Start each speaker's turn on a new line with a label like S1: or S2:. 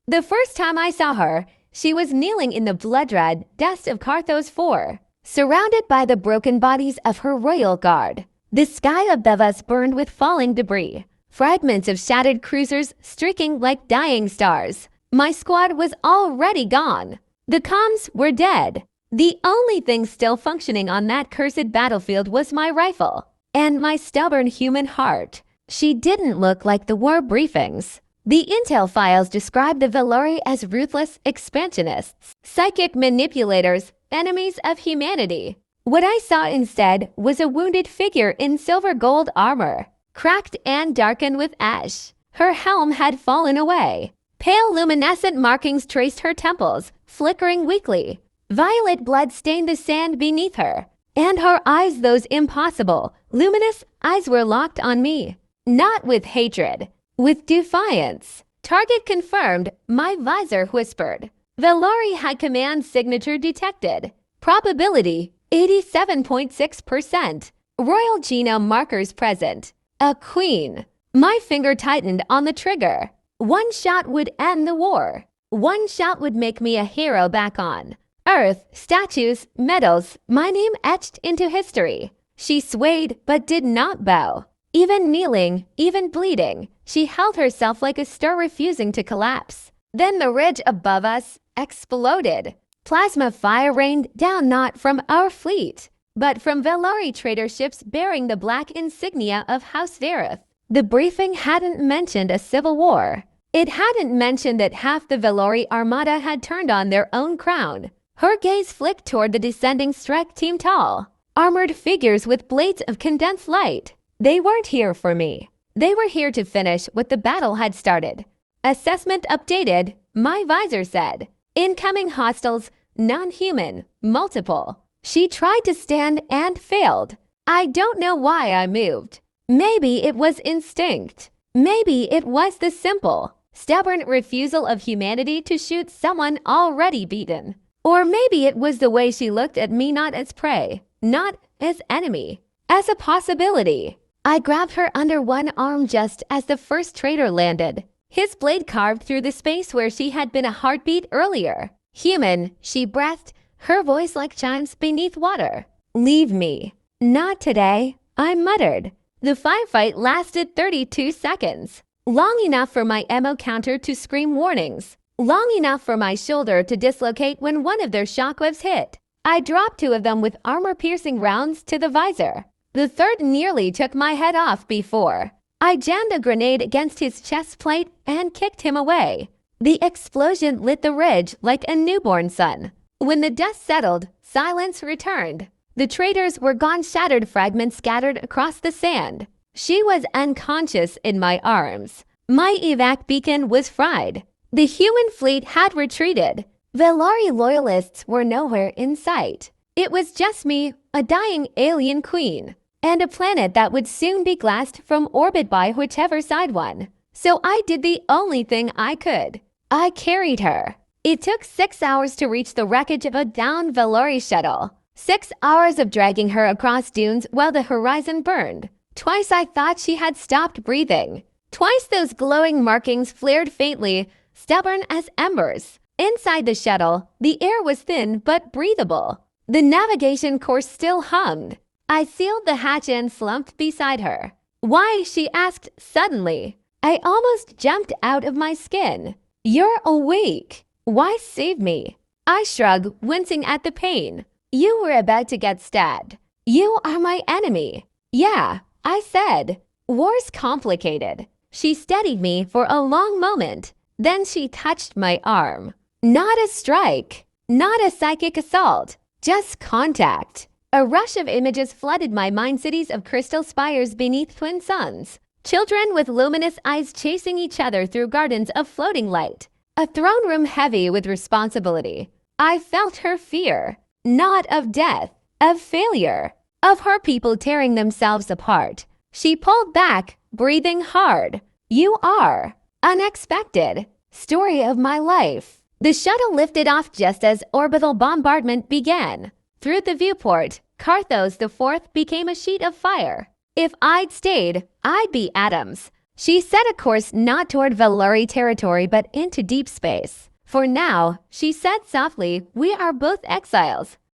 S1: The first time I saw her, she was kneeling in the blood-red dust of Karthos IV, surrounded by the broken bodies of her royal guard. The sky above us burned with falling debris, fragments of shattered cruisers streaking like dying stars. My squad was already gone. The comms were dead. The only thing still functioning on that cursed battlefield was my rifle and my stubborn human heart. She didn't look like the war briefings. The intel files described the Valori as ruthless expansionists, psychic manipulators, enemies of humanity. What I saw instead was a wounded figure in silver gold armor, cracked and darkened with ash. Her helm had fallen away. Pale luminescent markings traced her temples, flickering weakly. Violet blood stained the sand beneath her, and her eyes, those impossible, luminous eyes, were locked on me. Not with hatred, with defiance. Target confirmed, my visor whispered. Valori had command signature detected. Probability 87.6%. Royal genome markers present. A queen. My finger tightened on the trigger. One shot would end the war. One shot would make me a hero back on Earth, statues, medals, my name etched into history. She swayed but did not bow. Even kneeling, even bleeding, she held herself like a star refusing to collapse. Then the ridge above us exploded. Plasma fire rained down, not from our fleet, but from Valori trader ships bearing the black insignia of House Vareth. The briefing hadn't mentioned a civil war. It hadn't mentioned that half the Valori armada had turned on their own crown. Her gaze flicked toward the descending strike team, tall, armored figures with blades of condensed light. They weren't here for me. They were here to finish what the battle had started. Assessment updated, my visor said. Incoming hostiles, non-human, multiple. She tried to stand and failed. I don't know why I moved. Maybe it was instinct. Maybe it was the simple, stubborn refusal of humanity to shoot someone already beaten. Or maybe it was the way she looked at me, not as prey, not as enemy, as a possibility. I grabbed her under one arm just as the first traitor landed. His blade carved through the space where she had been a heartbeat earlier. Human, she breathed, her voice like chimes beneath water. Leave me. Not today, I muttered. The firefight lasted 32 seconds. Long enough for my ammo counter to scream warnings. Long enough for my shoulder to dislocate when one of their shockwaves hit. I dropped two of them with armor-piercing rounds to the visor. The third nearly took my head off before. I jammed a grenade against his chest plate and kicked him away. The explosion lit the ridge like a newborn sun. When the dust settled, silence returned. The traitors were gone, shattered fragments scattered across the sand. She was unconscious in my arms. My evac beacon was fried. The human fleet had retreated. Valori loyalists were nowhere in sight. It was just me, a dying alien queen, and a planet that would soon be glassed from orbit by whichever side won. So I did the only thing I could. I carried her. It took 6 hours to reach the wreckage of a downed Valori shuttle. 6 hours of dragging her across dunes while the horizon burned. Twice I thought she had stopped breathing. Twice those glowing markings flared faintly, stubborn as embers. Inside the shuttle, the air was thin but breathable. The navigation course still hummed. I sealed the hatch and slumped beside her. Why? She asked suddenly. I almost jumped out of my skin. You're awake. Why save me? I shrugged, wincing at the pain. You were about to get stabbed. You are my enemy. Yeah, I said. War's complicated. She steadied me for a long moment. Then she touched my arm. Not a strike, not a psychic assault, just contact. A rush of images flooded my mind, cities of crystal spires beneath twin suns. Children with luminous eyes chasing each other through gardens of floating light. A throne room heavy with responsibility. I felt her fear, not of death, of failure, of her people tearing themselves apart. She pulled back, breathing hard. You are unexpected. Story of my life. The shuttle lifted off just as orbital bombardment began. Through the viewport, Karthos IV became a sheet of fire. If I'd stayed, I'd be atoms. She set a course not toward Valori territory but into deep space. For now, she said softly, we are both exiles.